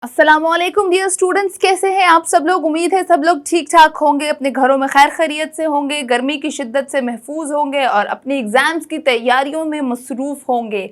अस्सलामुअलैकुम dear students, कैसे हैं आप सब लोग। उम्मीद है सब लोग ठीक ठाक होंगे, अपने घरों में खैर खैरियत से होंगे, गर्मी की शिद्दत से महफूज होंगे और अपनी एग्ज़ाम्स की तैयारियों में मसरूफ़ होंगे।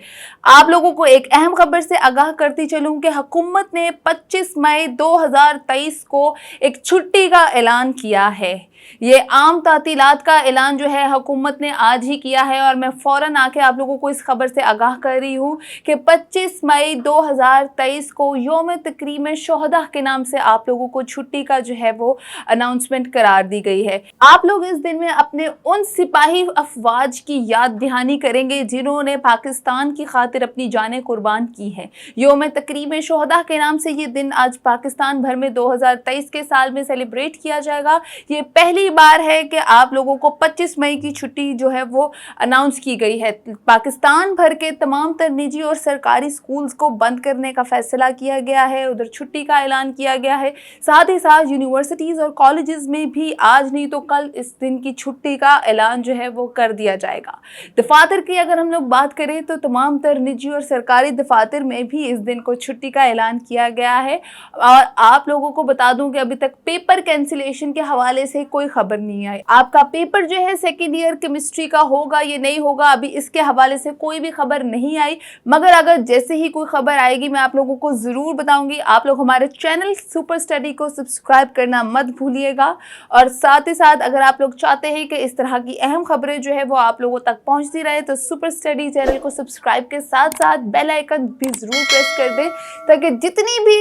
आप लोगों को एक अहम खबर से आगाह करती चलूँ कि हुकूमत ने 25 मई 2023 को एक छुट्टी का ऐलान किया है। ये आम तातीलात का ऐलान जो है हुकूमत ने आज ही किया है और मैं फ़ौरन आके आप लोगों को इस खबर से आगाह कर रही हूँ कि 25 मई 2023 को यौम तकरीम शोहदा के नाम से आप लोगों को छुट्टी का जो है वो अनाउंसमेंट करार दी गई है। आप लोग इस दिन में अपने उन सिपाही अफवाज की याद दहानी करेंगे जिन्होंने पाकिस्तान की खातिर अपनी जानें कुर्बान की हैं। यौम तकरीम शोहदा के नाम से ये दिन आज पाकिस्तान भर में 2023 के साल में सेलिब्रेट किया जाएगा। ये पहली बार है कि आप लोगों को 25 मई की छुट्टी जो है वो अनाउंस की गई है। पाकिस्तान भर के तमाम तर निजी और सरकारी स्कूल्स को बंद करने का फैसला किया गया है, उधर छुट्टी का ऐलान किया गया है। साथ ही साथ यूनिवर्सिटीज़ और कॉलेजेस में भी आज नहीं तो कल इस दिन की छुट्टी का ऐलान जो है वो कर दिया जाएगा। दफातर की अगर हम लोग बात करें तो तमाम तर निजी और सरकारी दफातर में भी इस दिन को छुट्टी का ऐलान किया गया है। और आप लोगों को बता दूं कि अभी तक पेपर कैंसिलेशन के हवाले से कोई खबर नहीं आई। आपका पेपर जो है सेकेंड ईयर केमिस्ट्री का होगा या नहीं होगा, अभी इसके हवाले से कोई भी खबर नहीं आई, मगर अगर जैसे ही कोई खबर आएगी मैं आप लोगों को ज़रूर बताऊंगी। आप लोग हमारे चैनल सुपर स्टडी को सब्सक्राइब करना मत भूलिएगा और साथ ही साथ अगर आप लोग चाहते हैं कि इस तरह की अहम खबरें जो है वो आप लोगों तक पहुंचती रहे तो सुपर स्टडी चैनल को सब्सक्राइब के साथ साथ बेल आइकन भी ज़रूर प्रेस कर दें ताकि जितनी भी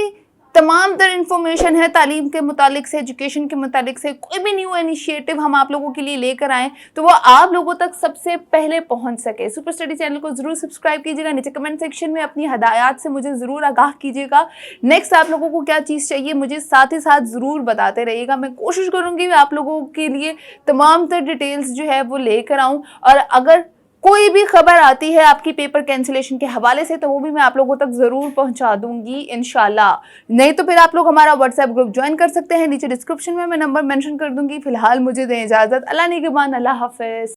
तमाम तर इन्फॉर्मेशन है तालीम के मुतालिक से, एजुकेशन के मुतालिक से, कोई भी न्यू इनिशिएटिव हम आप लोगों के लिए लेकर आएँ तो वो आप लोगों तक सबसे पहले पहुंच सके। सुपर स्टडी चैनल को ज़रूर सब्सक्राइब कीजिएगा। नीचे कमेंट सेक्शन में अपनी हदायत से मुझे ज़रूर आगाह कीजिएगा। नेक्स्ट आप लोगों को क्या चीज़ चाहिए मुझे साथ ही साथ ज़रूर बताते रहिएगा। मैं कोशिश करूँगी आप लोगों के लिए तमाम तर डिटेल्स जो है वो लेकर आऊँ और अगर कोई भी खबर आती है आपकी पेपर कैंसिलेशन के हवाले से तो वो भी मैं आप लोगों तक ज़रूर पहुंचा दूंगी इंशाल्लाह। नहीं तो फिर आप लोग हमारा व्हाट्सएप ग्रुप ज्वाइन कर सकते हैं, नीचे डिस्क्रिप्शन में मैं नंबर मेंशन कर दूंगी। फिलहाल मुझे दें इजाज़त। अल्लाह निगहबान, अल्लाह हाफ़िज़।